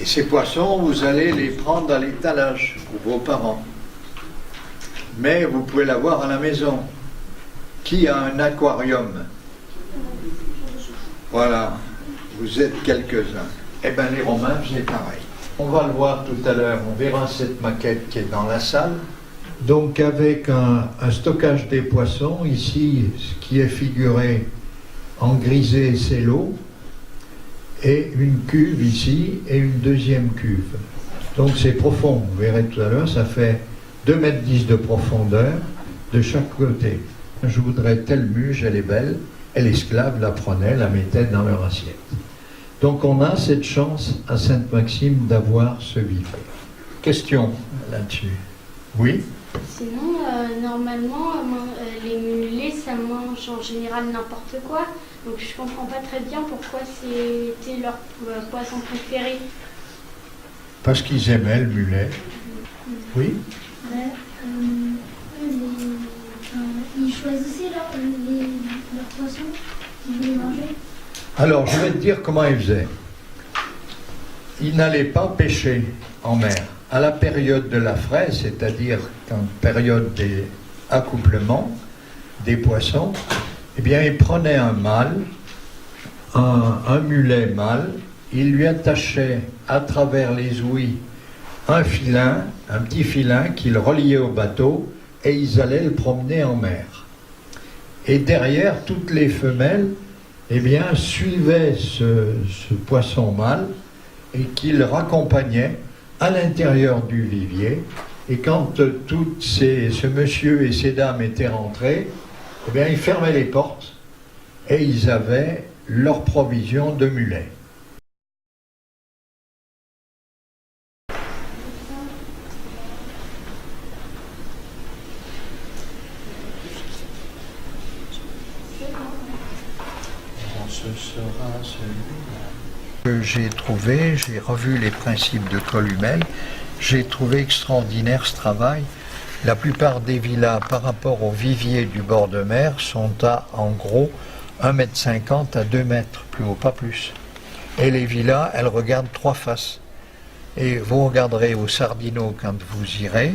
Et ces poissons, vous allez les prendre à l'étalage pour vos parents. Mais vous pouvez l'avoir à la maison. Qui a un aquarium? Voilà, vous êtes quelques-uns. Eh bien, les Romains faisaient pareil. On va le voir tout à l'heure, on verra cette maquette qui est dans la salle. Donc avec un stockage des poissons, ici, ce qui est figuré en grisé, c'est l'eau, et une cuve ici, et une deuxième cuve. Donc c'est profond, vous verrez tout à l'heure, ça fait 2,10 m de profondeur de chaque côté. Je voudrais telle muche, elle est belle, et l'esclave la prenait, la mettait dans leur assiette. Donc on a cette chance à Sainte-Maxime d'avoir ce vivre. Question là-dessus? Oui? Sinon, normalement, les mulets, ça mange en général n'importe quoi. Donc je comprends pas très bien pourquoi c'était leur poisson préféré. Parce qu'ils aimaient le mulet. Oui? Ils choisissaient leurs poissons qu'ils voulaient manger. Alors, je vais te dire comment ils faisaient. Ils n'allaient pas pêcher en mer. À la période de la fraise, c'est-à-dire en période des accouplements des poissons, eh bien, ils prenaient un mâle, un mulet mâle, ils lui attachaient à travers les ouïes un filin, un petit filin qu'ils reliaient au bateau, et ils allaient le promener en mer. Et derrière, toutes les femelles, eh bien, suivaient ce poisson mâle et qu'ils raccompagnaient à l'intérieur du vivier. Et quand ce monsieur et ces dames étaient rentrés, eh bien, ils fermaient les portes et ils avaient leur provision de mulets. J'ai revu les principes de Columel, j'ai trouvé extraordinaire ce travail. La plupart des villas par rapport aux viviers du bord de mer sont à en gros 1,50 m à 2 mètres, plus haut, pas plus. Et les villas, elles regardent 3 faces. Et vous regarderez au Sardinot quand vous irez,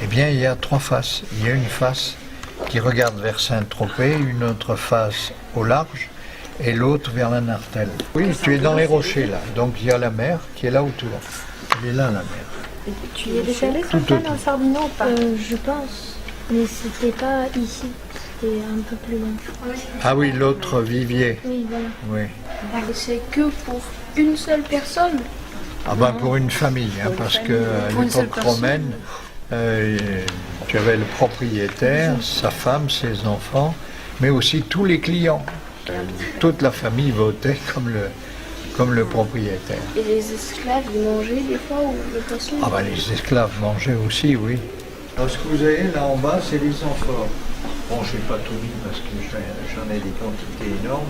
eh bien il y a 3 faces. Il y a une face qui regarde vers Saint-Tropez, une autre face au large, et l'autre vers la Nartelle. Oui, tu es dans les rochers là, donc il y a la mer qui est là autour. Elle est là la mer. Tu y es déjà allé, Stéphane, en Sardinot ou pas? Je pense, mais c'était pas ici, c'était un peu plus loin. Ah oui, l'autre vivier. Oui, voilà. Oui. C'est que pour une seule personne? Ah ben pour une famille, hein, parce qu'à l'époque romaine, tu avais le propriétaire, sa femme, ses enfants, mais aussi tous les clients. Toute la famille votait comme le propriétaire. Et les esclaves, ils mangeaient des fois ou le poisson? Ah ben les esclaves mangeaient aussi, oui. Alors ce que vous avez là en bas, c'est les amphores. Bon, je n'ai pas tout mis parce que j'en ai des quantités énormes.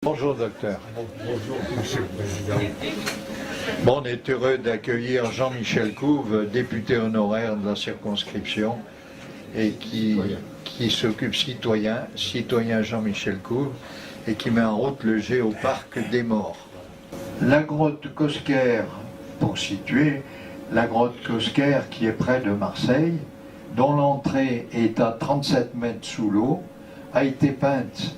Bonjour docteur. Bonjour Monsieur le Président. Bon, on est heureux d'accueillir Jean-Michel Couve, député honoraire de la circonscription et qui s'occupe citoyen Jean-Michel Couve, et qui met en route le géoparc des Morts. La grotte Cosquer, pour situer, la grotte Cosquer qui est près de Marseille, dont l'entrée est à 37 mètres sous l'eau, a été peinte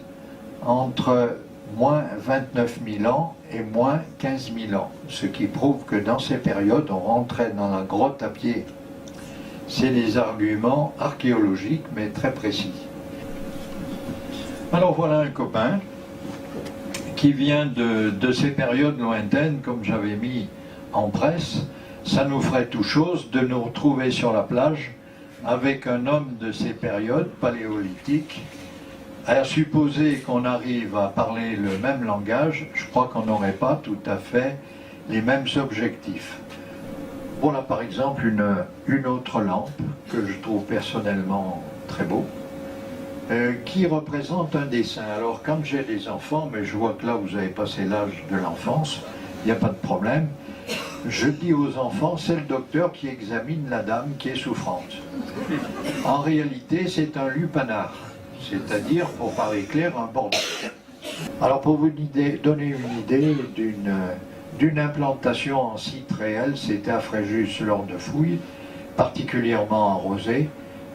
entre moins 29 000 ans et moins 15 000 ans, ce qui prouve que dans ces périodes, on rentrait dans la grotte à pied. C'est des arguments archéologiques, mais très précis. Alors voilà un copain qui vient de ces périodes lointaines, comme j'avais mis en presse. Ça nous ferait tout chose de nous retrouver sur la plage avec un homme de ces périodes paléolithiques. À supposer qu'on arrive à parler le même langage, je crois qu'on n'aurait pas tout à fait les mêmes objectifs. Voilà par exemple une autre lampe que je trouve personnellement très beau, qui représente un dessin. Alors quand j'ai des enfants, mais je vois que là vous avez passé l'âge de l'enfance, il n'y a pas de problème, je dis aux enfants, c'est le docteur qui examine la dame qui est souffrante. En réalité, c'est un lupanar, c'est-à-dire, pour parler clair, un bordel. Alors pour vous donner une idée d'une implantation en site réel, c'était à Fréjus lors de fouilles, particulièrement arrosée.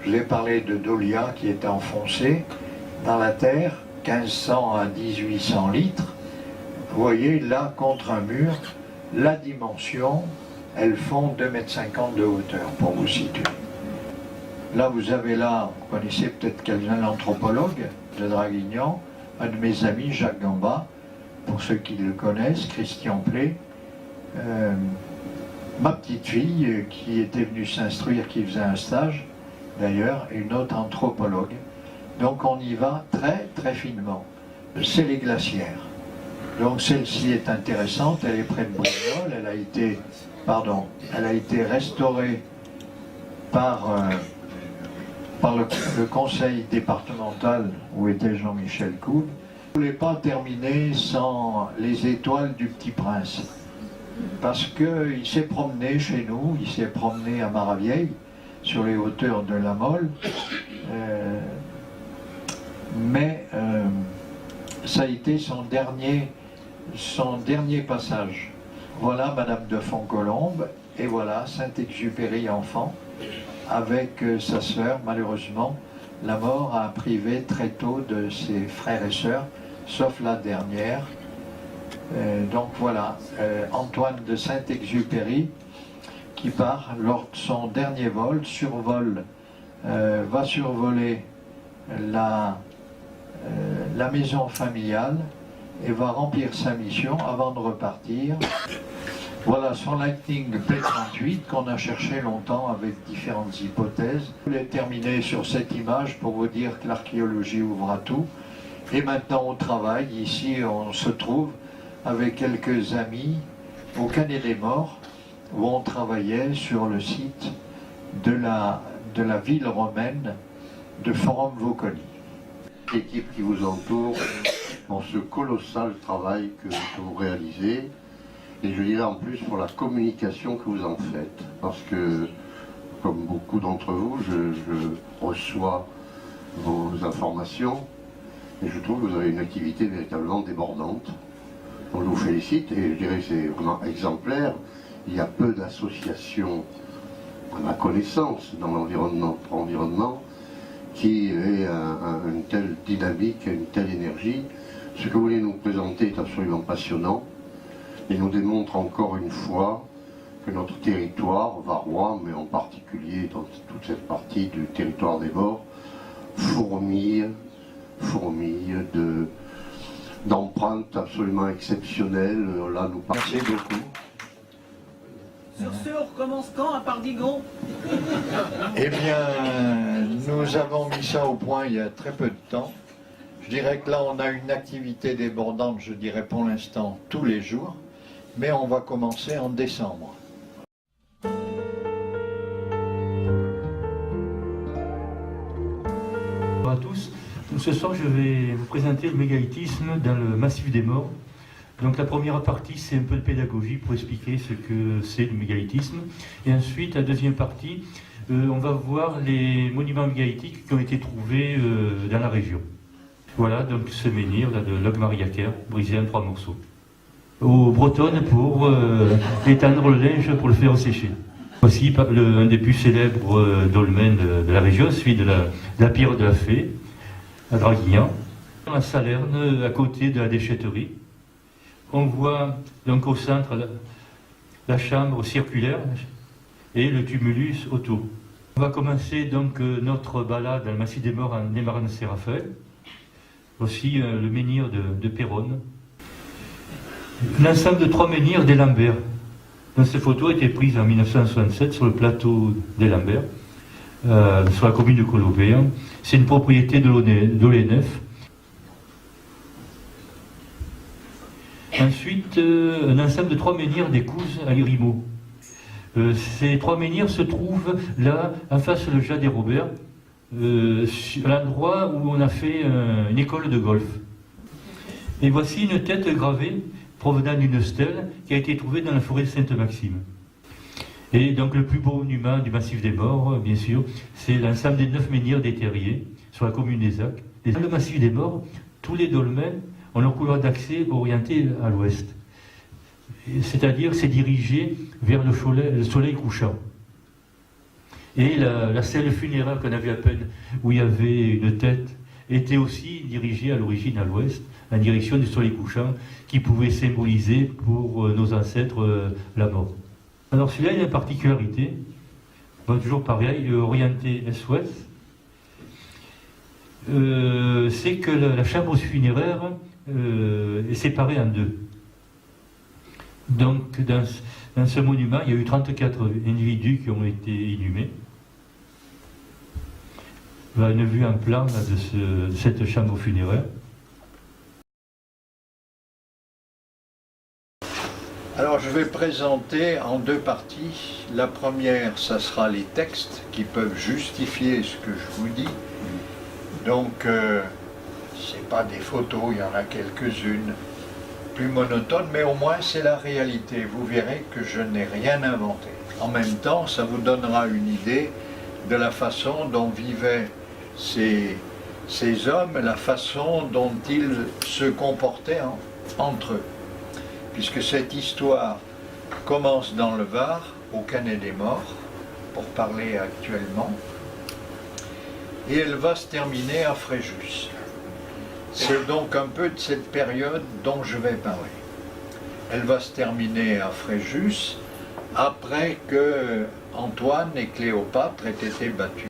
Je vous ai parlé de Dolia qui était enfoncée dans la terre, 1500 à 1800 litres. Vous voyez là, contre un mur, la dimension, elles font 2,50 m de hauteur, pour vous situer. Là, vous avez là, vous connaissez peut-être quelqu'un, l'anthropologue de Draguignan, un de mes amis, Jacques Gamba, pour ceux qui le connaissent, Christian Play, ma petite fille qui était venue s'instruire, qui faisait un stage, d'ailleurs, et une autre anthropologue. Donc on y va très très finement. C'est les glacières. Donc celle-ci est intéressante, elle est près de Brignoles, elle a été restaurée par le conseil départemental où était Jean-Michel Couve. Je ne voulais pas terminer sans les étoiles du Petit Prince, parce qu'il s'est promené chez nous, il s'est promené à Maravieille, sur les hauteurs de la Mole, mais ça a été son dernier passage. Voilà Madame de Fontcolombe, et voilà Saint-Exupéry enfant, avec sa sœur. Malheureusement, la mort a privé très tôt de ses frères et sœurs, sauf la dernière. Donc voilà, Antoine de Saint-Exupéry, qui part lors de son dernier vol, va survoler la maison familiale et va remplir sa mission avant de repartir. Voilà son Lightning P38 qu'on a cherché longtemps avec différentes hypothèses. Je voulais terminer sur cette image pour vous dire que l'archéologie ouvre à tout. Et maintenant on travaille, ici on se trouve avec quelques amis au Canet des Morts, où on travaillait sur le site de la ville romaine de Forum Voconi. L'équipe qui vous entoure pour ce colossal travail que vous réalisez, et je dirais en plus pour la communication que vous en faites, parce que comme beaucoup d'entre vous, je reçois vos informations et je trouve que vous avez une activité véritablement débordante. Donc je vous félicite et je dirais que c'est vraiment exemplaire. Il y a peu d'associations, à ma connaissance, dans l'environnement, qui ait une telle dynamique, une telle énergie. Ce que vous voulez nous présenter est absolument passionnant et nous démontre encore une fois que notre territoire varois, mais en particulier dans toute cette partie du territoire des Morts, fourmille d'empreintes absolument exceptionnelles. Là, nous Merci beaucoup. Sur ce, on recommence quand à Pardigon? Eh bien, nous avons mis ça au point il y a très peu de temps. Je dirais que là, on a une activité débordante, je dirais pour l'instant, tous les jours. Mais on va commencer en décembre. Bonjour à tous. Donc, ce soir, je vais vous présenter le mégalithisme dans le massif des Morts. Donc la première partie, c'est un peu de pédagogie pour expliquer ce que c'est le mégalithisme. Et ensuite, la deuxième partie, on va voir les monuments mégalithiques qui ont été trouvés dans la région. Voilà, donc ce menhir là, de Logmariaker, brisé en 3 morceaux. Aux bretonnes pour étendre le linge pour le faire sécher. Voici un des plus célèbres dolmens de la région, celui de la pierre de la Fée, à Draguignan. La Salerne, à côté de la déchetterie. On voit donc au centre la chambre circulaire et le tumulus autour. On va commencer donc notre balade dans le massif des Morts en Némarne-Séraphin. Aussi le menhir de Péronne. l'ensemble de 3 menhirs des Lambert. Donc, ces photos étaient prises en 1967 sur le plateau des Lambert, sur la commune de Colobert. C'est une propriété de l'ONF. Ensuite, un ensemble de 3 menhirs des Couzes à Lirimeau. Ces 3 menhirs se trouvent là, en face de Jade et Robert, à l'endroit où on a fait une école de golf. Et voici une tête gravée provenant d'une stèle qui a été trouvée dans la forêt de Sainte-Maxime. Et donc le plus beau monument du massif des Morts, bien sûr, c'est l'ensemble des 9 menhirs des Terriers sur la commune des Acs. Et dans le massif des Morts, tous les dolmens ont leur couloir d'accès orienté à l'ouest. C'est-à-dire c'est dirigé vers le soleil couchant. Et la stèle funéraire qu'on a vue à peine, où il y avait une tête, était aussi dirigée à l'origine à l'ouest, en direction du soleil couchant, qui pouvait symboliser pour nos ancêtres la mort. Alors celui-là, il a une particularité, bon, toujours pareil, orienté est-ouest, c'est que la chambre funéraire est séparée en 2. Donc dans ce monument, il y a eu 34 individus qui ont été inhumés. Voilà une vue en plan là, de cette chambre funéraire. Alors je vais présenter en 2 parties. La première, ça sera les textes qui peuvent justifier ce que je vous dis. Donc, c'est pas des photos, il y en a quelques-unes plus monotones, mais au moins c'est la réalité. Vous verrez que je n'ai rien inventé. En même temps, ça vous donnera une idée de la façon dont vivaient ces hommes, la façon dont ils se comportaient entre eux. Puisque cette histoire commence dans le Var, au Canet des Morts, pour parler actuellement, et elle va se terminer à Fréjus. C'est donc un peu de cette période dont je vais parler. Elle va se terminer à Fréjus, après que Antoine et Cléopâtre aient été battus.